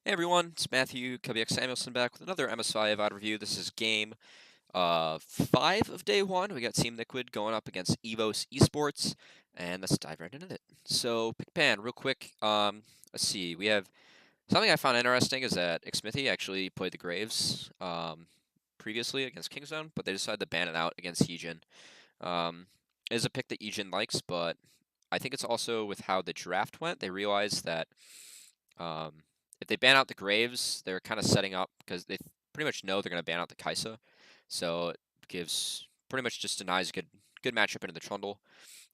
Hey everyone, it's Matthew, Cubbyx Samuelson back with another MSI VoD review. This is game 5 of day 1. We got Team Liquid going up against Evos Esports, and let's dive right into it. So, pick pan, real quick. Let's see. We have something I found interesting is that Xmithy actually played the Graves previously against Kingzone, but they decided to ban it out against Heejin. It is a pick that Heejin likes, but I think it's also with how the draft went. They realized that um, if they ban out the Graves, they're kind of setting up because they pretty much know they're going to ban out the Kaisa, so it gives pretty much just denies a good matchup into the Trundle,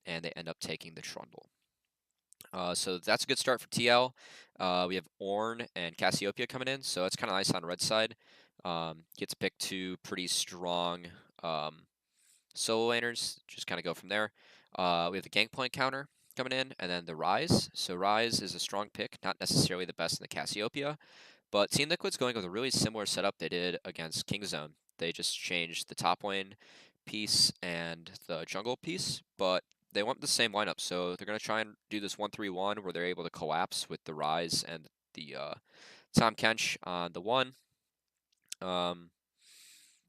and they end up taking the Trundle. So that's a good start for TL. We have Ornn and Cassiopeia coming in, so that's kind of nice on red side. Gets to pick two pretty strong um, solo laners, just kind of go from there. We have the Gangplank counter coming in, and then the Rise. So Rise is a strong pick, not necessarily the best in the Cassiopeia, but Team Liquid's going with a really similar setup they did against Kingzone. They just changed the top lane piece and the jungle piece, but they want the same lineup. So they're going to try and do this 1-3-1 where they're able to collapse with the Rise and the Tahm Kench on the 1. Um,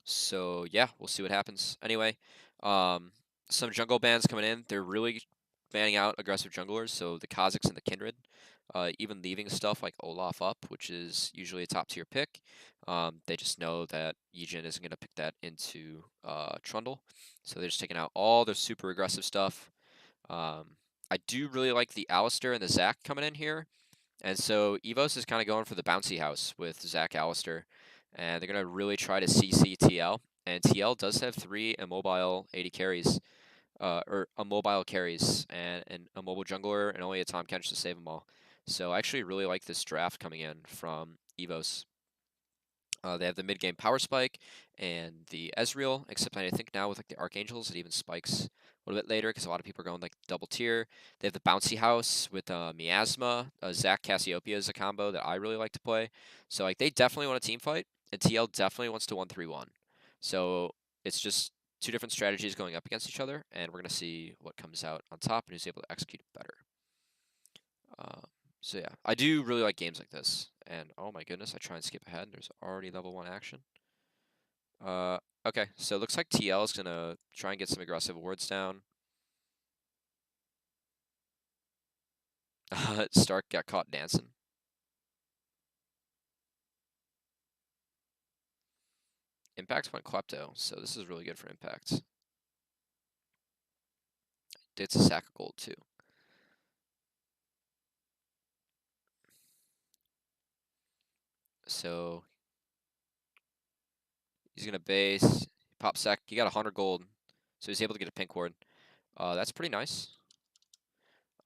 so yeah, we'll see what happens. Anyway, um, some jungle bans coming in. They're really banning out aggressive junglers. So the Kha'Zix and the Kindred, even leaving stuff like Olaf up, which is usually a top tier pick. They just know that Yijin isn't going to pick that into Trundle, so they're just taking out all their super aggressive stuff. I do really like the Alistair and the Zac coming in here. And so Evos is kind of going for the bouncy house with Zach Alistair, and they're going to really try to CC TL. And TL does have 3 immobile 80 carries, or immobile carries, and a mobile jungler, and only a Tahm Kench to save them all. So I actually really like this draft coming in from Evos. They have the mid-game Power Spike and the Ezreal, except I think now with like the Archangels, it even spikes a little bit later because a lot of people are going like double tier. They have the Bouncy House with Miasma. Zac Cassiopeia is a combo that I really like to play. So like they definitely want a team fight, and TL definitely wants to 1-3-1. So it's just two different strategies going up against each other, and we're gonna see what comes out on top and who's able to execute it better. Uh, so yeah, I do really like games like this. And oh my goodness, I try and skip ahead. There's already level 1 action. Uh, okay, so it looks like TL is gonna try and get some aggressive wards down. Stark got caught dancing. Impact went Klepto, so this is really good for Impact. It's a sack of gold too. So he's gonna base, pop sack. He got 100 gold, so he's able to get a pink ward. That's pretty nice.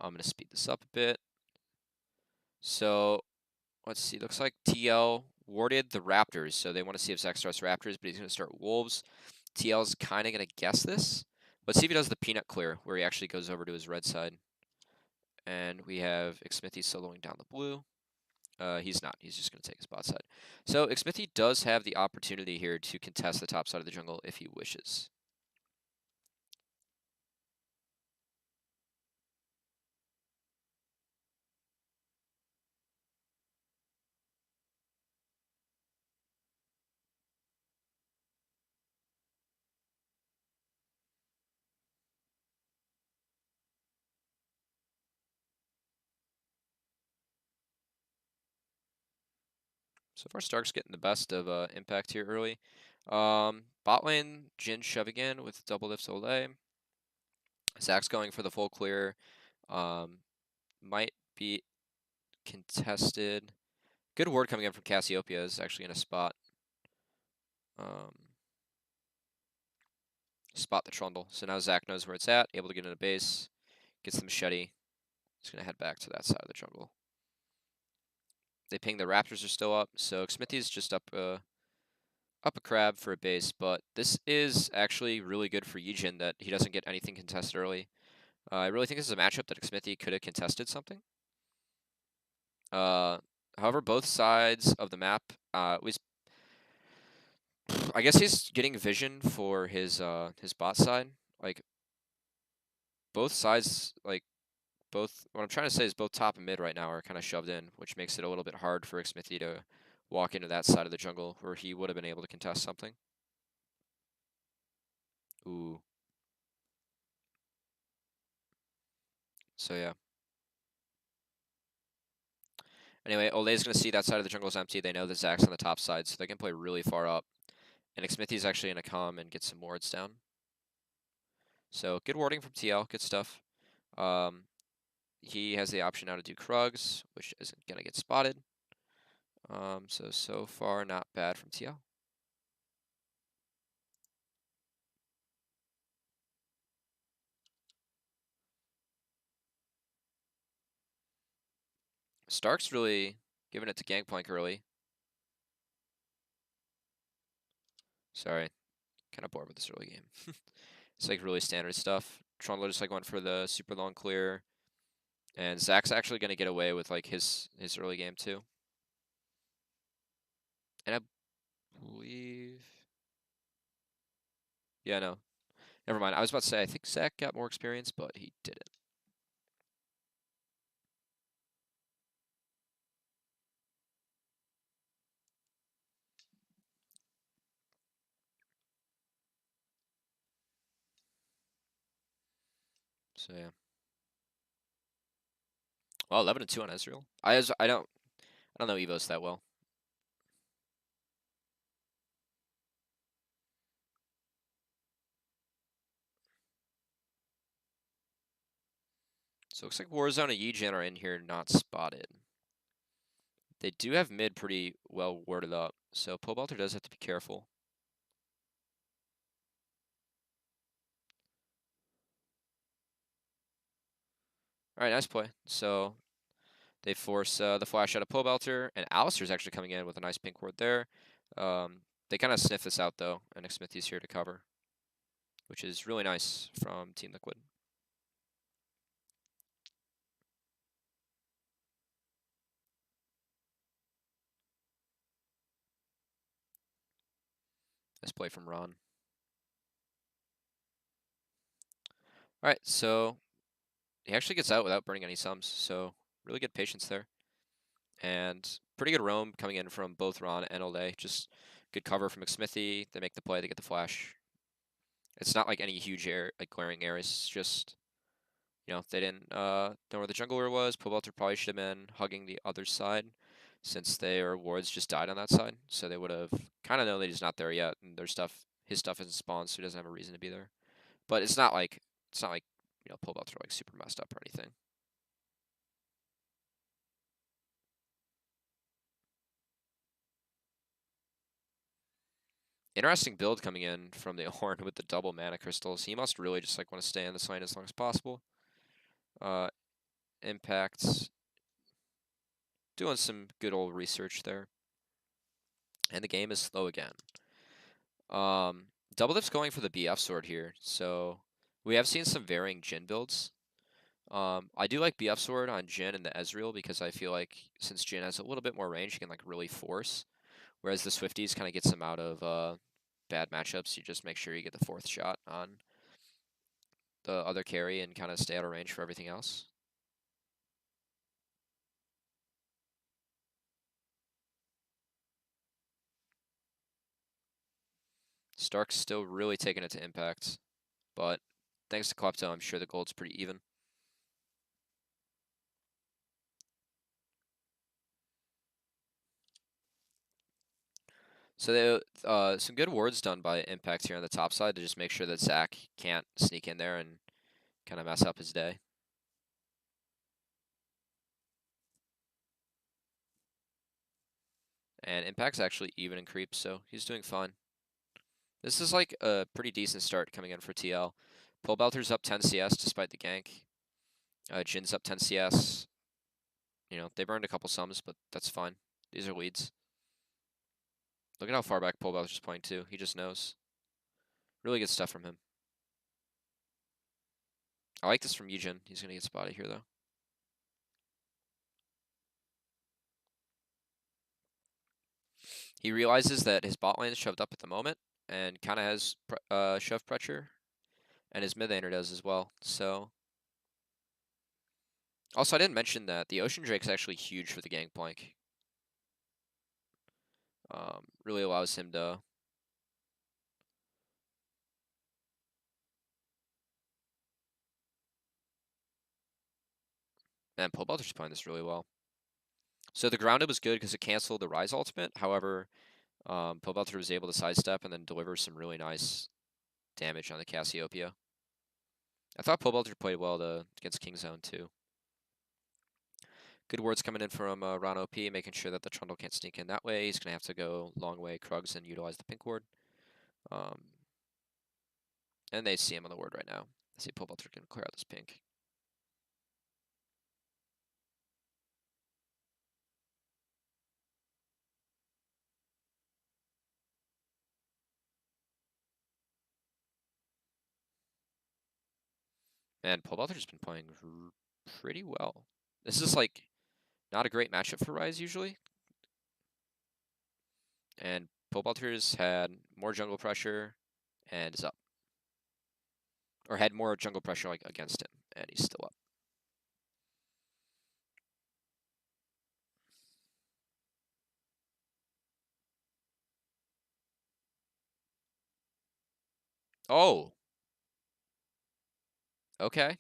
I'm gonna speed this up a bit. So let's see. Looks like TL warded the Raptors, so they want to see if Zac starts Raptors, but he's gonna start Wolves. TL's kind of gonna guess this. Let's see if he does the peanut clear, where he actually goes over to his red side. And we have Xmithy soloing down the blue. He's not. He's just going to take his bot side. So Xmithy does have the opportunity here to contest the top side of the jungle if he wishes. So far, Stark's getting the best of Impact here early. Bot lane, Jin shoving in with double lift Olay. Zac's going for the full clear. Might be contested. Good word coming in from Cassiopeia is actually in a spot. Spot the Trundle. So now Zac knows where it's at, able to get in a base, gets the machete. He's going to head back to that side of the jungle. They ping the Raptors are still up, so Xmithy's just up a crab for a base, but this is actually really good for Yijin that he doesn't get anything contested early. I really think this is a matchup that Xmithy could have contested something. However, both sides of the map, I guess he's getting vision for his bot side. Like both sides, like both, what I'm trying to say is both top and mid right now are kind of shoved in, which makes it a little bit hard for Xmithy to walk into that side of the jungle where he would have been able to contest something. Ooh. So yeah. Anyway, Ole's going to see that side of the jungle is empty. They know that Zach's on the top side, so they can play really far up. And Xmithy's actually going to come and get some wards down. So good warding from TL, good stuff. He has the option now to do Krugs, which isn't going to get spotted. So far, not bad from TL. Stark's really giving it to Gangplank early. Sorry, kind of bored with this early game. It's like really standard stuff. Trundler just like went for the super long clear. And Zach's actually going to get away with like his early game too. And I believe... Yeah, no. Never mind. I was about to say, I think Zach got more experience, but he didn't. So yeah. Well, 11-2 on Ezreal. I don't know Evos that well. So it looks like Warzone and Yijin are in here, not spotted. They do have mid pretty well worded up, so Pobelter does have to be careful. All right, nice play. So they force the flash out of Pobelter, and Alistair's actually coming in with a nice pink ward there. They kind of sniff this out, though, and Xmithy's here to cover, which is really nice from Team Liquid. Nice play from Ron. All right, so he actually gets out without burning any sums, so really good patience there. And pretty good roam coming in from both Ron and Ole. Just good cover from Xmithy. They make the play, they get the flash. It's not like any huge like glaring errors. It's just, you know, they didn't know where the jungler was. Pobelter probably should have been hugging the other side since their wards just died on that side. So they would have kind of known that he's not there yet, and his stuff isn't spawned, so he doesn't have a reason to be there. But it's not like you know, Pobelter like super messed up or anything. Interesting build coming in from the Horn with the double mana crystals. He must really just like want to stay in this lane as long as possible. Impacts. Doing some good old research there. And the game is slow again. Double Dip's going for the BF sword here. So we have seen some varying Jhin builds. I do like BF sword on Jhin and the Ezreal because I feel like since Jhin has a little bit more range, he can like really force. Whereas the Swifties kind of gets him out of bad matchups. You just make sure you get the fourth shot on the other carry and kind of stay out of range for everything else. Stark's still really taking it to impact, but thanks to Klepto, I'm sure the gold's pretty even. So they some good wards done by Impact here on the top side to just make sure that Zach can't sneak in there and kind of mess up his day. And Impact's actually even in creeps, so he's doing fine. This is like a pretty decent start coming in for TL. Pobelter's up 10 CS despite the gank. Jin's up 10 CS. You know, they burned a couple sums, but that's fine. These are leads. Look at how far back Pobelter's playing too. He just knows. Really good stuff from him. I like this from Yijin. He's going to get spotted here, though. He realizes that his bot lane is shoved up at the moment and kind of has shove pressure, and his mid laner does as well. So Also, I didn't mention that the Ocean Drake's actually huge for the Gangplank. Really allows him to... And Pole Belter's playing this really well. So the grounded was good because it canceled the Rise ultimate. However, Pole Belter was able to sidestep and then deliver some really nice damage on the Cassiopeia. I thought Pole Belter played well against King Zone too. Good words coming in from Ron OP, making sure that the Trundle can't sneak in that way. He's going to have to go long way Krugs and utilize the pink ward. And they see him on the ward right now. I see Pole Belter can clear out this pink. And Pole Belter's been playing pretty well. This is like not a great matchup for Rise usually. And Pole Belter's had more jungle pressure and is up. Or had more jungle pressure like against him, and he's still up. Oh, okay.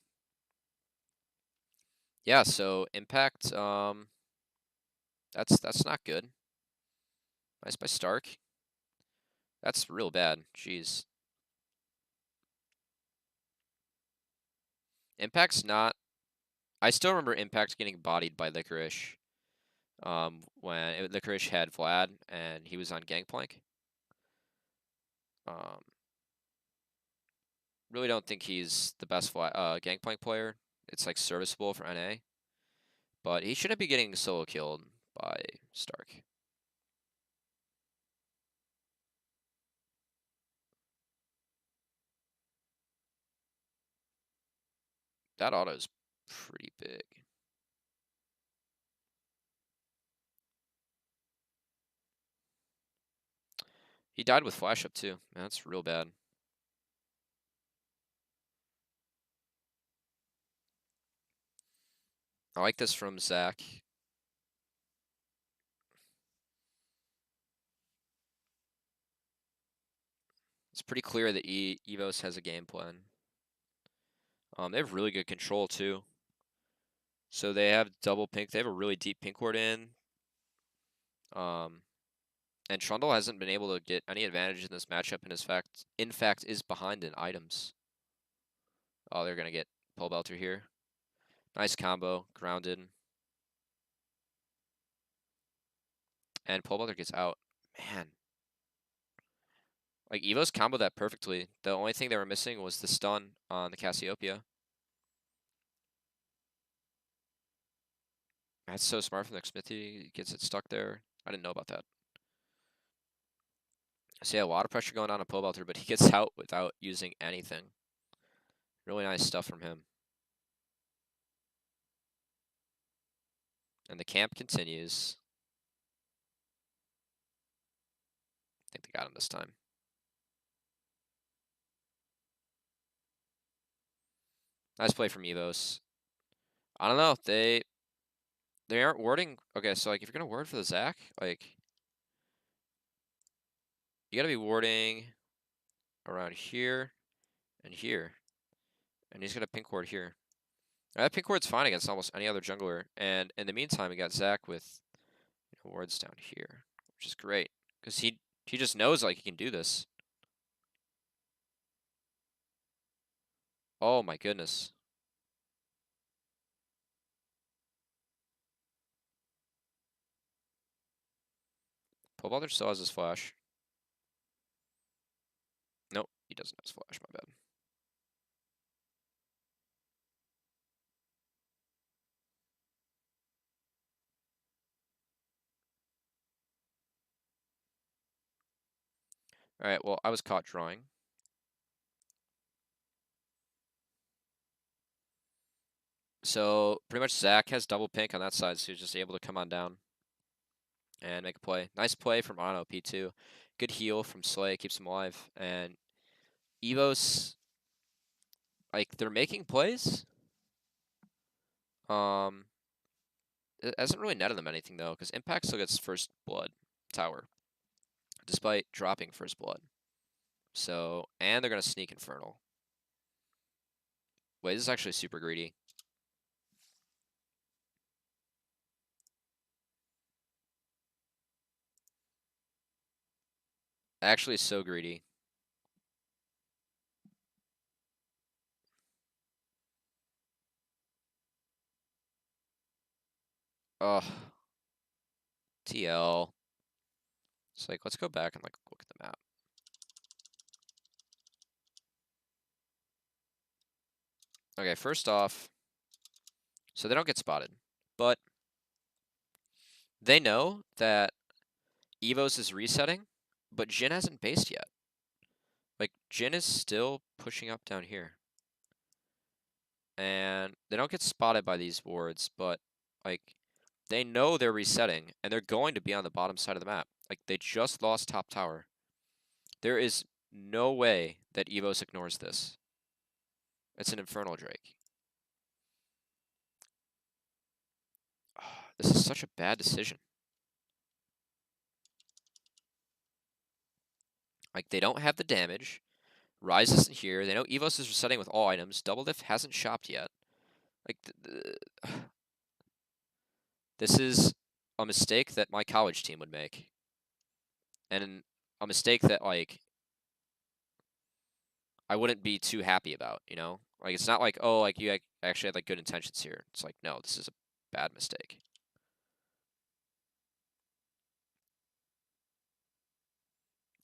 Yeah, so Impact, that's not good. Nice by Stark. That's real bad. Jeez. Impact's not... I still remember Impact getting bodied by Licorice. When Licorice had Vlad and he was on Gangplank. Really don't think he's the best Gangplank player. It's like serviceable for NA. But he shouldn't be getting solo killed by Stark. That auto's pretty big. He died with flash up too. Man, that's real bad. I like this from Zach. It's pretty clear that Evos has a game plan. They have really good control too. So they have double pink. They have a really deep pink ward in. And Trundle hasn't been able to get any advantage in this matchup, and in fact is behind in items. Oh, they're gonna get Pole Belter here. Nice combo, grounded. And Pole Belter gets out. Man. Like, Evos comboed that perfectly. The only thing they were missing was the stun on the Cassiopeia. That's so smart from the Smithy. He gets it stuck there. I didn't know about that. So yeah, a lot of pressure going on Pole Belter, but he gets out without using anything. Really nice stuff from him. And the camp continues. I think they got him this time. Nice play from Evos. I don't know. They aren't warding. Okay, so like if you're gonna ward for the Zac, like you gotta be warding around here and here. And he's got a pink ward here. Now, that pink ward's fine against almost any other jungler. And in the meantime, we got Zac with wards down here, which is great. Because he just knows like he can do this. Oh my goodness. Pole Belter still has his flash. Nope, he doesn't have his flash, my bad. Alright, well, I was caught drawing. So, pretty much Zac has double pink on that side, so he's just able to come on down and make a play. Nice play from Mono P2. Good heal from Slay, keeps him alive. And Evos, like, they're making plays. It hasn't really netted them anything, though, because Impact still gets First Blood Tower, despite dropping First Blood. So, and they're going to sneak Infernal. Wait, this is actually super greedy. Actually, so greedy. Ugh. TL. It's like, let's go back and, like, look at the map. Okay, first off, so they don't get spotted, but they know that Evos is resetting, but Jin hasn't based yet. Like, Jin is still pushing up down here. And they don't get spotted by these wards, but, like, they know they're resetting, and they're going to be on the bottom side of the map. Like, they just lost top tower. There is no way that Evos ignores this. It's an Infernal Drake. This is such a bad decision. Like, they don't have the damage. Rise isn't here. They know Evos is resetting with all items. Double Diff hasn't shopped yet. Like, this is a mistake that my college team would make. And a mistake that, like, I wouldn't be too happy about, you know? Like, it's not like, oh, like, you actually had, like, good intentions here. It's like, no, this is a bad mistake.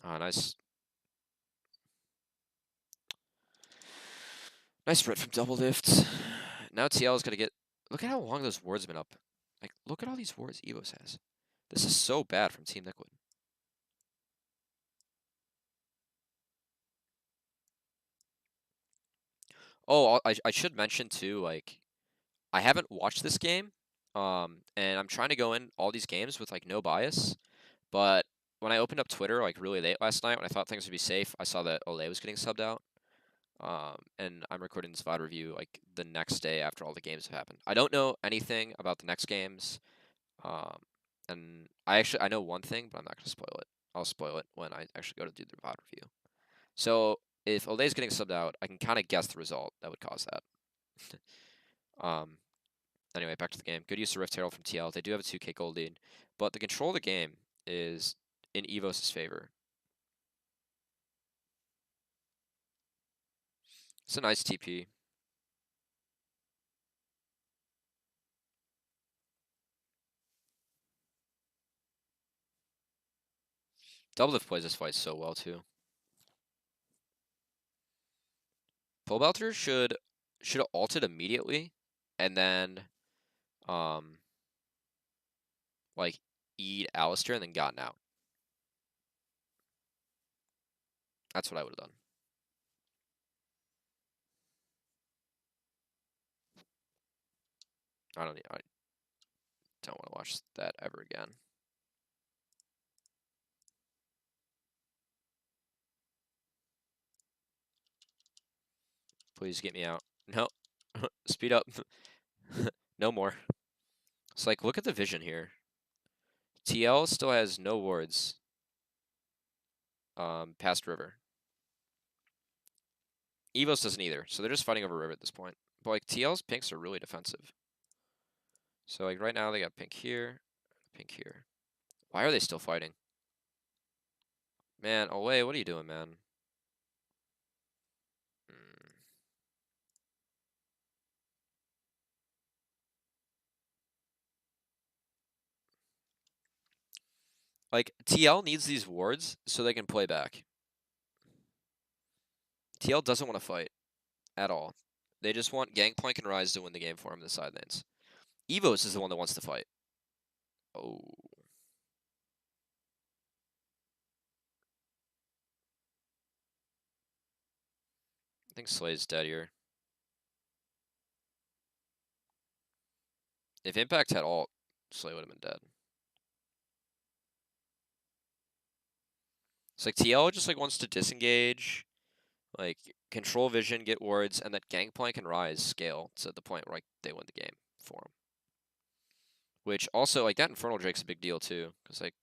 Nice. Nice red from Double Lift. Now TL is going to get... Look at how long those wards have been up. Like, look at all these wards Evos has. This is so bad from Team Liquid. Oh, I should mention, too, like, I haven't watched this game, and I'm trying to go in all these games with, like, no bias, but when I opened up Twitter, like, really late last night, when I thought things would be safe, I saw that Olay was getting subbed out. And I'm recording this VoD review like the next day after all the games have happened. I don't know anything about the next games, and I know one thing, but I'm not gonna spoil it. I'll spoil it when I actually go to do the VoD review. So if Olay's getting subbed out, I can kind of guess the result that would cause that. Anyway, back to the game. Good use of Rift Herald from TL. They do have a 2K gold lead, but the control of the game is in Evos' favor. It's a nice TP. Double Diff plays this fight so well, too. Pole Belter should have ulted immediately, and then, like, eat Alistair and then gotten out. That's what I would have done. I don't want to watch that ever again. Please get me out. No. Speed up. No more. It's like, look at the vision here. TL still has no wards past river. Evos doesn't either, so they're just fighting over river at this point. But, like, TL's pinks are really defensive. So, like, right now they got pink here, pink here. Why are they still fighting? Man, Olay, what are you doing, man? Like, TL needs these wards so they can play back. TL doesn't want to fight at all. They just want Gangplank and Rise to win the game for him in the side lanes. Evos is the one that wants to fight. Oh. I think Slay's dead here. If Impact had ult, Slay would have been dead. It's like TL just like wants to disengage, like control vision, get wards, and that Gangplank and Rise scale to the point where like they win the game for him. Which also, like, that Infernal Drake's a big deal, too. Because, like,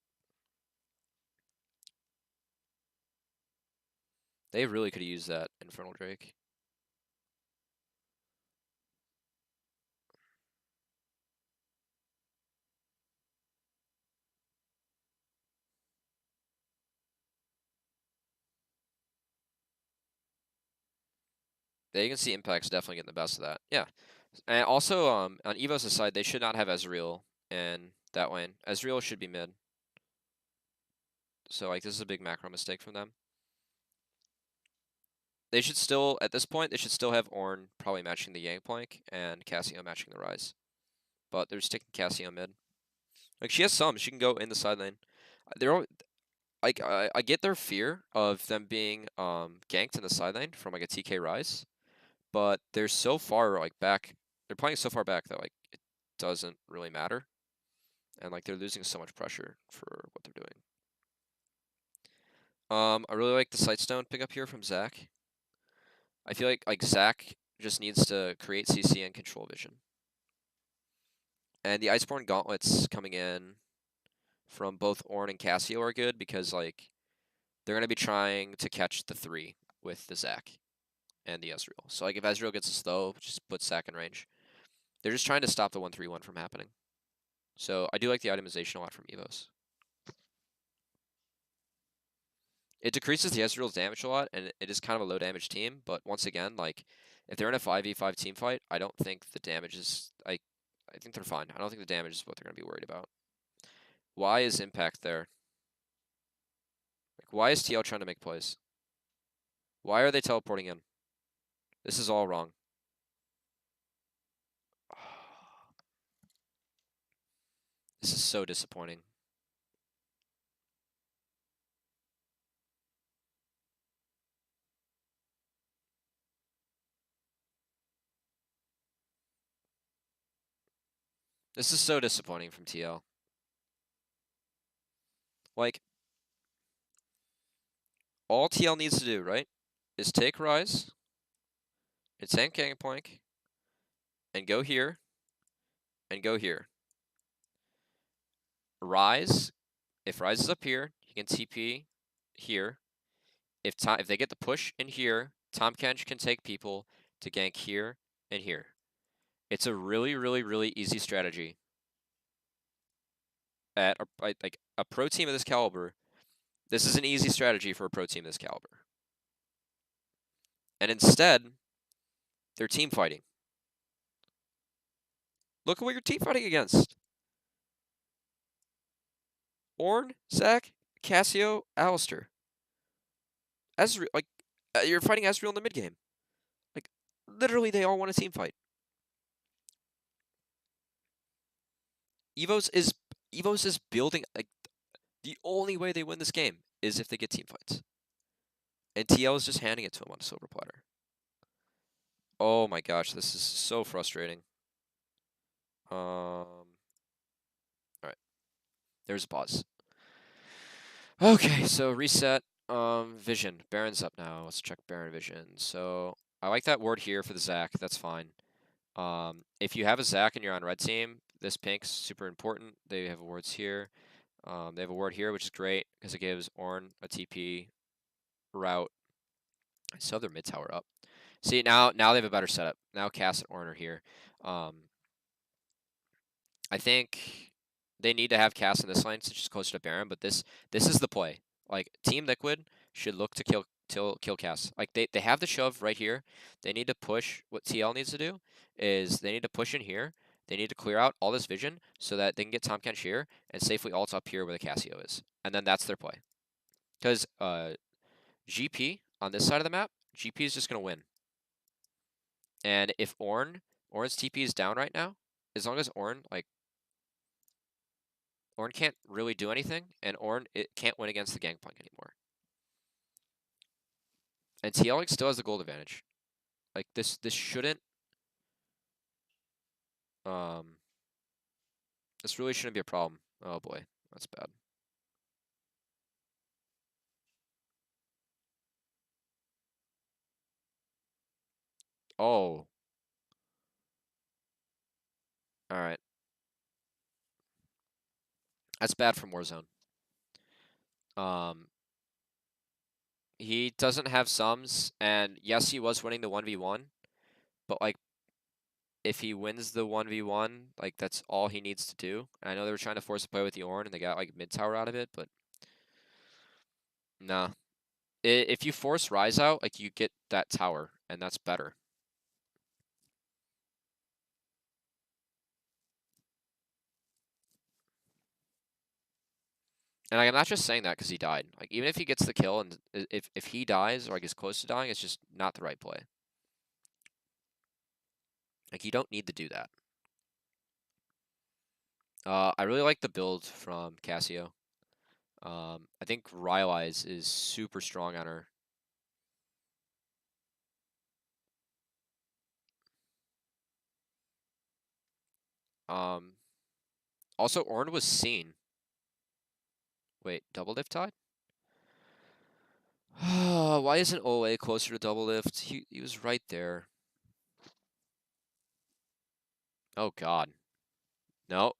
they really could have used that Infernal Drake. Yeah, you can see Impact's definitely getting the best of that. Yeah. And also, on Evos' side, they should not have Ezreal in that lane. Ezreal should be mid. So, like, this is a big macro mistake from them. They should still, at this point, they should still have Ornn probably matching the Gangplank and Cassio matching the Rise. But they're sticking Cassio mid. Like, she has some. She can go in the side lane. They're all, like, I get their fear of them being ganked in the side lane from, like, a TK Rise. But they're so far, like, back. They're playing so far back that, like, it doesn't really matter. And, like, they're losing so much pressure for what they're doing. I really like the Sightstone pickup here from Zach. I feel like Zach just needs to create CC and control vision. And the Iceborne Gauntlets coming in from both Ornn and Cassio are good because, like, they're going to be trying to catch the 3 with the Zach and the Ezreal. So, like, if Ezreal gets a slow, just put Zach in range. They're just trying to stop the 1-3-1 from happening. So, I do like the itemization a lot from Evos. It decreases the Ezreal's damage a lot, and it is kind of a low damage team, but once again, like, if they're in a 5v5 team fight, I don't think the damage is, I think they're fine. I don't think the damage is what they're going to be worried about. Why is Impact there? Like, why is TL trying to make plays? Why are they teleporting in? This is all wrong. This is so disappointing. This is so disappointing from TL. Like, all TL needs to do, right, is take Rise, and tank Gangplank, and go here, and go here. Rise, if Rise is up here, he can TP here. If they get the push in here, Tahm Kench can take people to gank here and here. It's a really, really, really easy strategy. At like a pro team of this caliber, this is an easy strategy for a pro team of this caliber. And instead, they're team fighting. Look at what you're team fighting against. Ornn, Zach, Cassio, Alistair. Ezreal, like, you're fighting Ezreal in the mid game. Like, literally, they all want a team fight. Evos is building, like, the only way they win this game is if they get team fights. And TL is just handing it to him on a silver platter. Oh my gosh, this is so frustrating. Alright. There's a pause. Okay, so reset. Vision. Baron's up now. Let's check Baron Vision. So I like that ward here for the Zac. That's fine. If you have a Zac and you're on red team, this pink's super important. They have wards here. They have a ward here, which is great because it gives Ornn a TP route. I still have their mid tower up. See, now they have a better setup. Now Cass and Ornn are here. I think they need to have Cass in this lane, since she's closer to Baron, but this is the play. Like, Team Liquid should look to kill Cass. Like, they have the shove right here. They need to push. What TL needs to do is they need to push in here. They need to clear out all this vision so that they can get Tahm Kench here and safely ult up here where the Cassio is. And then that's their play. Because GP on this side of the map, GP is just going to win. And if Ornn's TP is down right now, as long as Ornn, like, Ornn can't really do anything, and Ornn can't win against the Gangplank anymore. And TL still has the gold advantage. Like, this shouldn't this really shouldn't be a problem. Oh boy, that's bad. Oh. That's bad from Warzone. He doesn't have sums, and yes, he was winning the 1v1, but like if he wins the 1v1, like that's all he needs to do. And I know they were trying to force a play with the Ornn and they got like mid tower out of it, but nah. If you force Rise out, like you get that tower, and that's better. And like, I'm not just saying that because he died. Like even if he gets the kill and if he dies or like is close to dying, it's just not the right play. Like you don't need to do that. I really like the build from Cassio. I think Rylai's is super strong on her. Um, Also Ornn was seen. Wait, double lift tide? Why isn't Ole closer to double lift? He was right there. Oh God. No.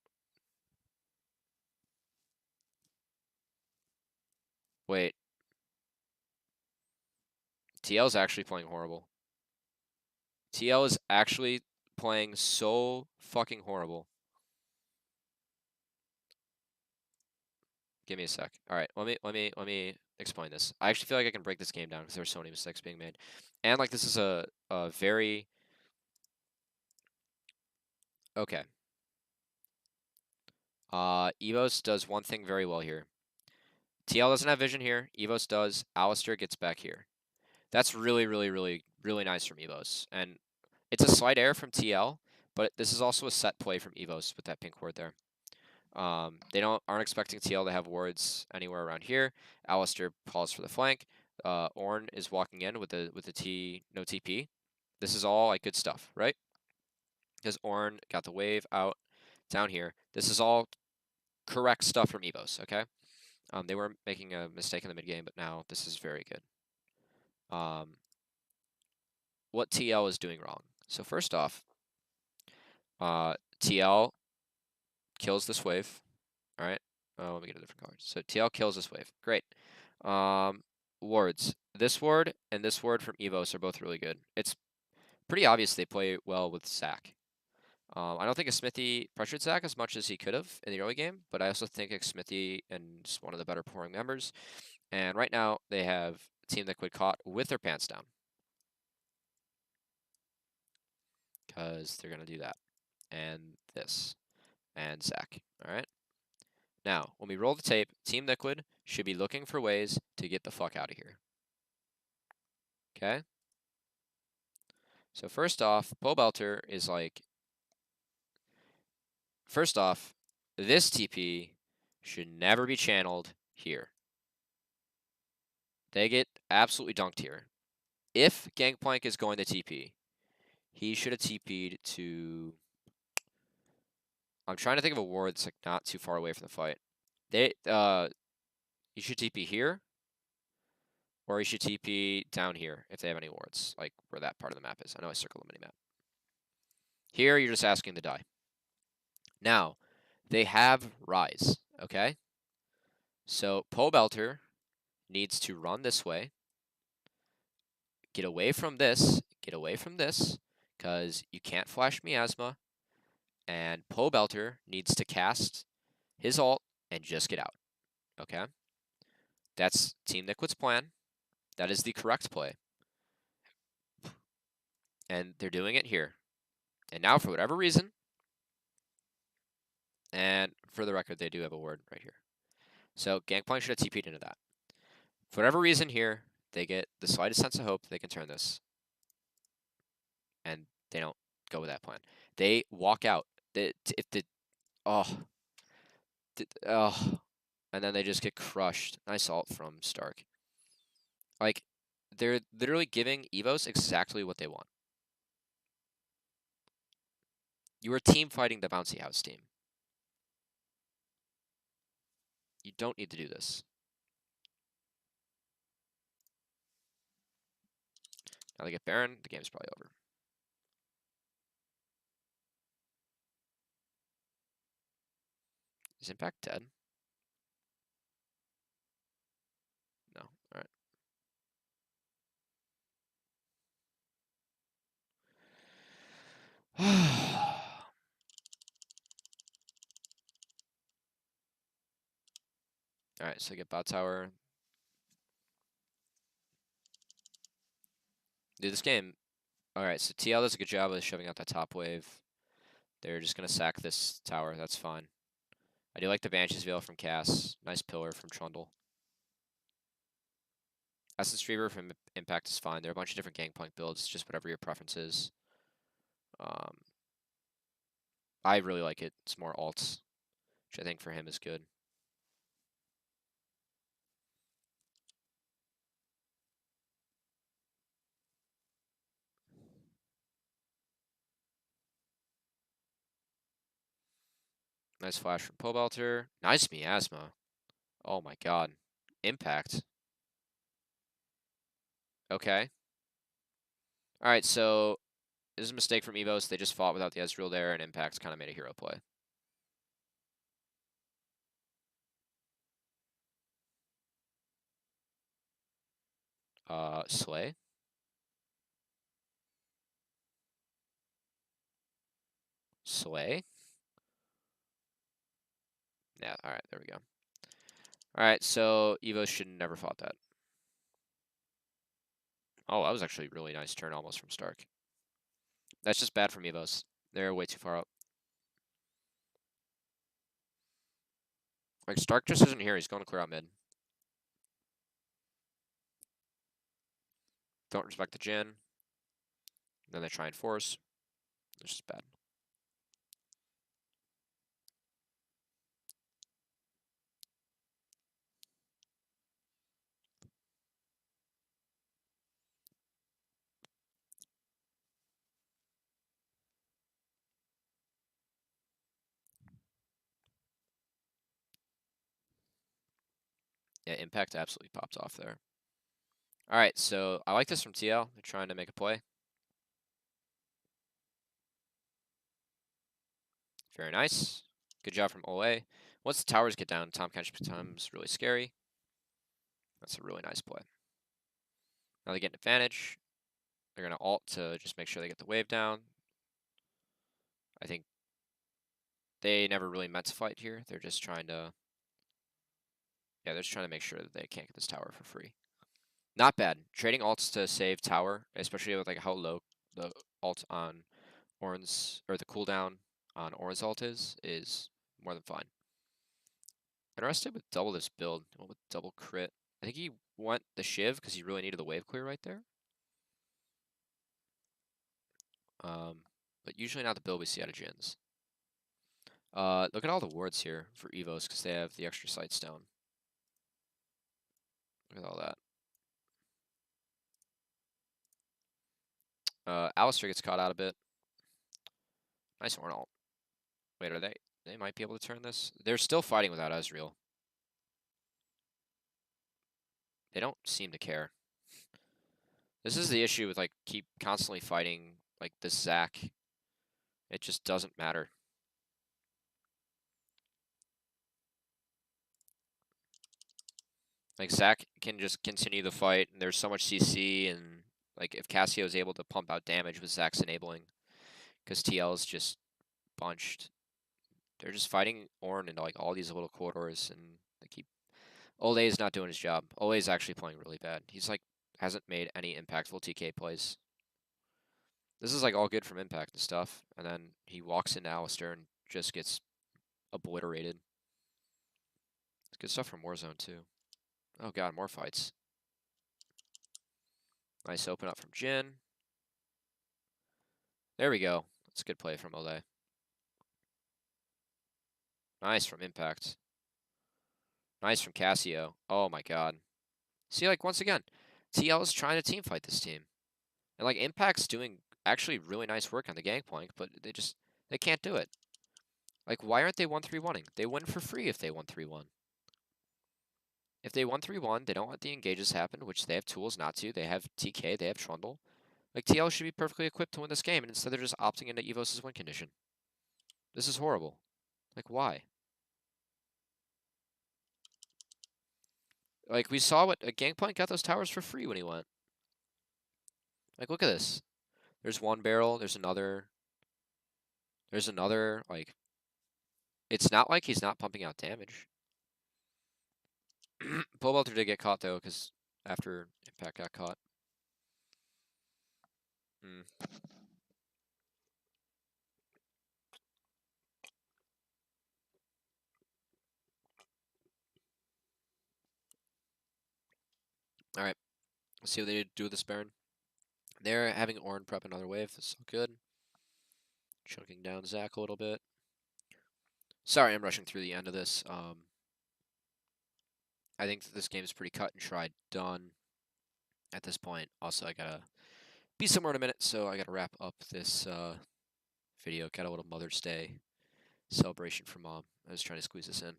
Wait. TL's actually playing horrible. TL is actually playing so fucking horrible. Give me a sec. All right, let me explain this. I actually feel like I can break this game down because there's so many mistakes being made, and like this is a very okay. Evos does one thing very well here. TL doesn't have vision here. Evos does. Alistair gets back here. That's really, really, really, really nice from Evos, and it's a slight error from TL, but this is also a set play from Evos with that pink ward there. They aren't expecting TL to have wards anywhere around here. Alistair calls for the flank. Ornn is walking in with the no TP. This is all like good stuff, right? Because Ornn got the wave out down here. This is all correct stuff from Evos, okay? They were making a mistake in the mid game, but now this is very good. What TL is doing wrong? So first off, TL kills this wave. All right. Let me get a different card. So TL kills this wave. Great. Wards. This ward and this ward from Evos are both really good. It's pretty obvious they play well with Zac. I don't think a Smithy pressured Zac as much as he could have in the early game, but I also think Smithy is one of the better pouring members. And right now they have Team Liquid caught with their pants down. Because they're going to do that. And this. And Zac. All right. Now, when we roll the tape, Team Liquid should be looking for ways to get the fuck out of here. Okay? So first off, Pobelter is like... First off, this TP should never be channeled here. They get absolutely dunked here. If Gangplank is going to TP, he should have TP'd to... I'm trying to think of a ward that's like not too far away from the fight. You should TP here, or you should TP down here if they have any wards, like where that part of the map is. I know I circled the mini-map. Here, you're just asking to die. Now, they have Rise, okay? So, Pobelter needs to run this way, get away from this, because you can't flash Miasma, and Pobelter needs to cast his ult and just get out, okay? That's Team Liquid's plan. That is the correct play. And they're doing it here. And now, for whatever reason, and for the record, they do have a ward right here. So Gangplank should have TP'd into that. For whatever reason here, they get the slightest sense of hope they can turn this. And they don't go with that plan. They walk out. And then they just get crushed. Nice ult from Stark. Like, they're literally giving Evos exactly what they want. You are team fighting the Bouncy House team. You don't need to do this. Now they get Baron, the game's probably over. Is Impact dead? Alright, so I get bot tower. Dude, this game... Alright, so TL does a good job of shoving out that top wave. They're just going to sack this tower. That's fine. I do like the Banshee's Veil from Cass. Nice pillar from Trundle. Essence Reaver from Impact is fine. There are a bunch of different Gangplank builds, just whatever your preference is. I really like it. It's more alts, which I think for him is good. Nice flash from Pobelter. Nice Miasma. Oh my god. Impact. Okay. Alright, so this is a mistake from Evos. They just fought without the Ezreal there, and Impact kind of made a hero play. Slay? Slay? Yeah, alright, there we go. Alright, so Evos should never fought that. Oh, that was actually a really nice turn almost from Stark. That's just bad from Evos. They're way too far up. Like, Stark just isn't here. He's going to clear out mid. Don't respect the Jhin. Then they try and force. It's just bad. Yeah, Impact absolutely popped off there. Alright, so I like this from TL. They're trying to make a play. Very nice. Good job from Ole. Once the towers get down, Tahm Kench becomes really scary. That's a really nice play. Now they get an advantage. They're going to ult to just make sure they get the wave down. I think they never really meant to fight here. They're just trying to... Yeah, they're just trying to make sure that they can't get this tower for free. Not bad. Trading ults to save tower, especially with like how low the ult on Ornn's, or the cooldown on Ornn's ult is more than fine. Interested with double this build, with double crit. I think he went the Shiv because he really needed the wave clear right there. But usually not the build we see out of Jins. Look at all the wards here for Evos because they have the extra sight stone. Look at all that. Alistair gets caught out a bit. Nice Ornn ult. Wait, are they? They might be able to turn this. They're still fighting without Ezreal. They don't seem to care. This is the issue with like keep constantly fighting like this Zac. It just doesn't matter. Like Zac can just continue the fight, and there's so much CC, and like if Cassio is able to pump out damage with Zac's enabling, because TL is just bunched. They're just fighting Ornn into like all these little corridors, and they keep. Ole is not doing his job. Ole is actually playing really bad. He's like hasn't made any impactful TK plays. This is like all good from impact and stuff, and then he walks into Alistair and just gets obliterated. It's good stuff from Warzone too. Oh god, more fights. Nice open up from Jhin. There we go. That's a good play from Ole. Nice from Impact. Nice from Cassio. Oh my god. See, like, once again, TL is trying to team fight this team. And, like, Impact's doing actually really nice work on the Gangplank, but they can't do it. Like, why aren't they 1-3-1-ing? They win for free if they 1-3-1. If they 1-3-1, they don't let the engages happen, which they have tools not to. They have TK, they have Trundle. Like, TL should be perfectly equipped to win this game, and instead they're just opting into Evos' win condition. This is horrible. Like, why? Like, we saw what a Gangplank got those towers for free when he went. Like, look at this. There's one barrel, there's another. There's another, like, it's not like he's not pumping out damage. Pole Belter did get caught, though, because after Impact got caught. Alright, let's see what they do with this Baron. They're having Ornn prep another wave. This is good. Choking down Zach a little bit. Sorry, I'm rushing through the end of this. I think that this game is pretty cut and tried done at this point. Also, I gotta be somewhere in a minute, so I gotta wrap up this video. Got a little Mother's Day celebration for Mom. I was trying to squeeze this in.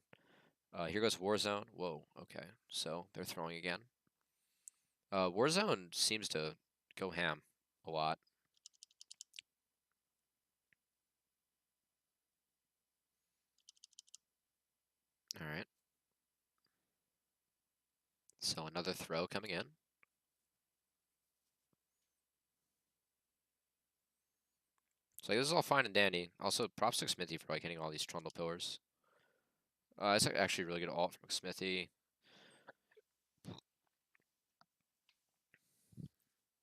Here goes Warzone. Whoa, okay. So they're throwing again. Warzone seems to go ham a lot. Alright. So another throw coming in. So this is all fine and dandy. Also, props to Smithy for like hitting all these trundle pillars. It's actually a really good ult from Smithy.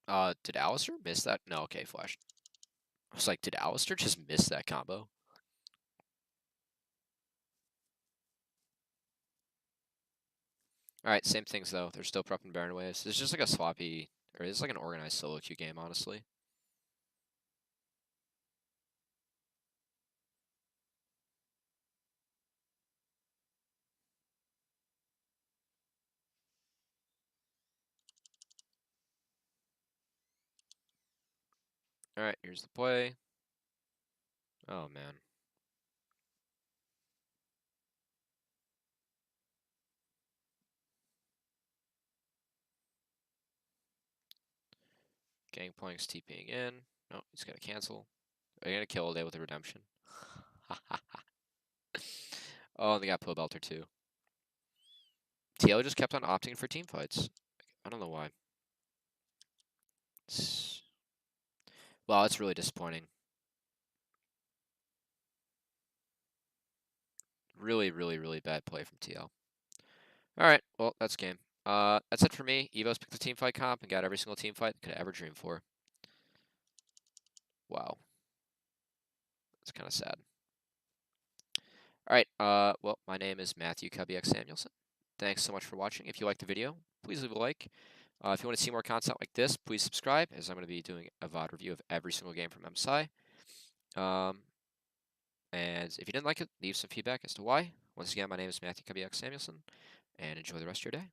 Did Alistair miss that? No, okay, flash. I was like, did Alistair just miss that combo? Alright, same things though. They're still prepping Baron waves. It's just like a sloppy, or it's like an organized solo queue game, honestly. Alright, here's the play. Oh, man. Gangplank's TPing in. No, he's got to cancel. Are you going to kill a day with a redemption? Oh, and they got Pull Belter too. TL just kept on opting for team fights. I don't know why. Well, it's really disappointing. Really, really, really bad play from TL. Alright, well, that's game. That's it for me. Evos picked the team fight comp and got every single team fight they could ever dream for. Wow. That's kind of sad. Alright, well, my name is Matthew Cubbyx Samuelson. Thanks so much for watching. If you liked the video, please leave a like. If you want to see more content like this, please subscribe, as I'm going to be doing a VoD review of every single game from MSI. And if you didn't like it, leave some feedback as to why. Once again, my name is Matthew Cubbyx Samuelson, and enjoy the rest of your day.